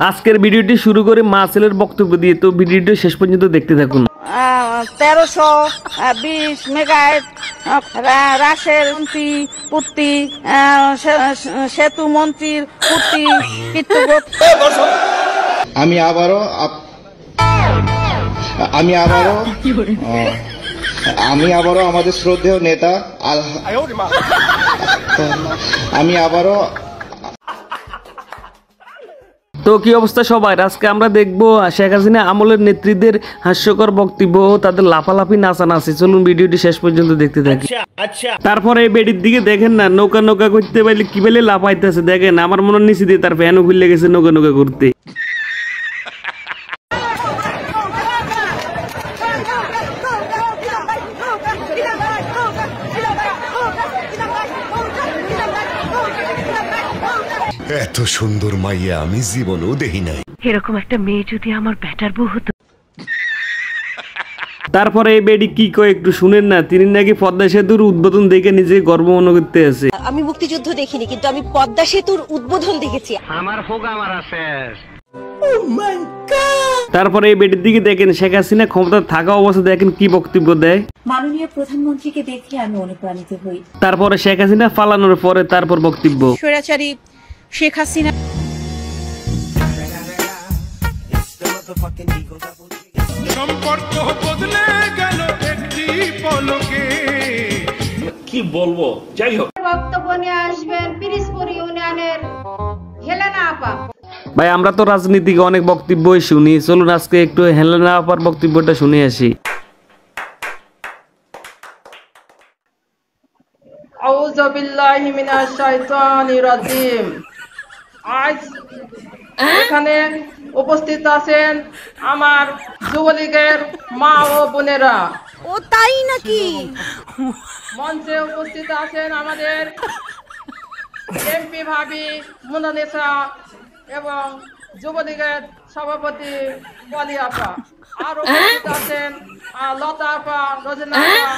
আজকের ভিডিওটি শুরু করে মা ছেলের বক্তব্য দিয়ে, তো ভিডিওটি শেষ পর্যন্ত দেখতে থাকুন। 1320 মেগাহার্টজ রাশের পূর্তি, সেতু মন্ত্রীর পূর্তি আমি আবারও আমাদের শ্রদ্ধেয় নেতা তো কি অবস্থা সবাই, আজকে আমরা দেখবো শেখ হাসিনা আমলের নেত্রীদের হাস্যকর বক্তব্য ও তাদের লাফালাফি নাচানাচি। চলুন ভিডিওটি শেষ পর্যন্ত দেখতে থাকি। তারপরে এই বেডির দিকে দেখেন না, নৌকা নৌকা করতে পারলে কি বেলে লাফাইতেছে দেখেন। আমার মনে নিচে দিয়ে তার ফ্যানও খুলে গেছে নৌকা নৌকা করতে। এত সুন্দর মাইয়া আমি জীবনেও দেখি নাই। এরকম একটা মেয়ে যদি আমার ব্যাটার বউ হতো। তারপরে এই বেডি কি কয় একটু শুনেন না। তিনি নাকি পদ্মা সেতুর উদ্বোধন দেখে নিজে গর্ব মনে করতে আছে। আমি মুক্তিযুদ্ধ দেখিনি, কিন্তু আমি পদ্মা সেতুর উদ্বোধন দেখেছি। আমার ফোকা মারা শেষ। তারপরে এই বেডির দিকে দেখেন শেখ হাসিনা ক্ষমতা থাকা অবস্থা দেখেন কি বক্তব্য দেয়। মাননীয় প্রধানমন্ত্রীকে দেখে আমি অনুপ্রাণিত হই। তারপরে শেখ হাসিনা পালানোর পরে তারপর বক্তব্য। স্বৈরাচারী শেখ হাসিনা সম্পর্ক বদলে গেল একটি পলকে। কি বলবো, যাই হোক বক্তব্য নিয়ে আসবেন পিরিজপুর ইউনিয়নের হেলেনা আপা। ভাই আমরা তো রাজনীতিকে অনেক বক্তব্যই শুনি, চলুন আজকে একটু হেলেনা আপার বক্তব্যটা শুনে আসি। আউযু বিল্লাহি মিনাশ শাইতানির রাজিম। আজ এখানে উপস্থিত আছেন আমার যুবলীগের মা ও বোনেরা। ও তাই নাকি? মঞ্চে উপস্থিত আছেন আমাদের এমপি ভাবি মোনালিসা এবং যুবলীগের সভাপতি পলি আপা। আর উপস্থিত আছেন লতা আপা, রোজনা আপা।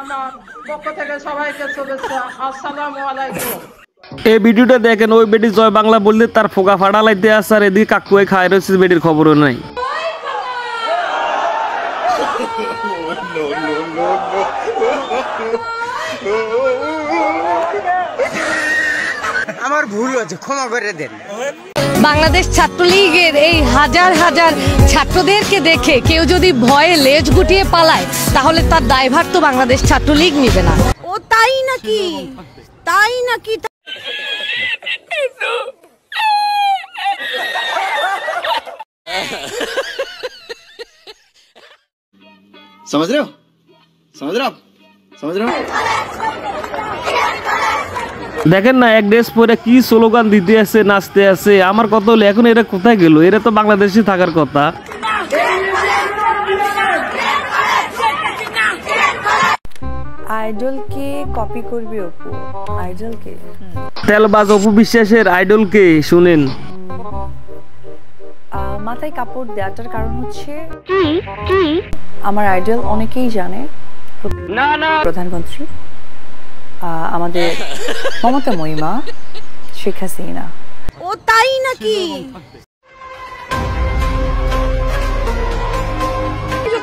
আমার পক্ষ থেকে সবাইকে শুভেচ্ছা, আসসালামু আলাইকুম। এই ভিডিওটা দেখেন, ওই বেটি জয় বাংলা বললে তার ফোকা ফাটা লাইতে আসে, আর এদিকে কাকুয়ে খায় রয়েছে, বেটির খবরও নাই। আমার ভুল হয়েছে, ক্ষমা করে দেন। বাংলাদেশ ছাত্রলীগের এই হাজার হাজার ছাত্রদেরকে দেখে কেউ যদি ভয়ে লেজ গুটিয়ে পালায়, তাহলে তার দায়ভার তো বাংলাদেশ ছাত্রলীগ নিবে না। ও তাই নাকি? তাই নাকি? समझ रहे हो? দেখেন না এক ড্রেস পরে কি স্লোগান দিতে আছে, নাচতে আছে। আমার কথা হলো এখন এরা কোথায় গেল? এরা তো বাংলাদেশে থাকার কথা। আইডলকে কপি করবি অপু? আইডলকে? তেলবাজ অপু বিশ্বাসের আইডলকে শুনেন। মাথায় কাপড় দেওয়াটার কারণ হচ্ছে আমার আইডল অনেকেই জানে, প্রধানমন্ত্রী আমাদের মমতা মহিমা শেখ হাসিনা। ও তাই নাকি?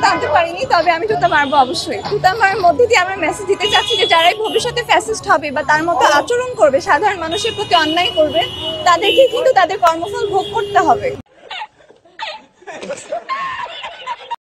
জানতে পারিনি, তবে আমি জুতা মারবো অবশ্যই। জুতা মারার মধ্যে দিয়ে আমরা মেসেজ দিতে চাচ্ছি যে যারাই ভবিষ্যতে ফ্যাসিস্ট হবে বা তার মতো আচরণ করবে, সাধারণ মানুষের প্রতি অন্যায় করবে, তাদেরকে কিন্তু তাদের কর্মফল ভোগ করতে হবে।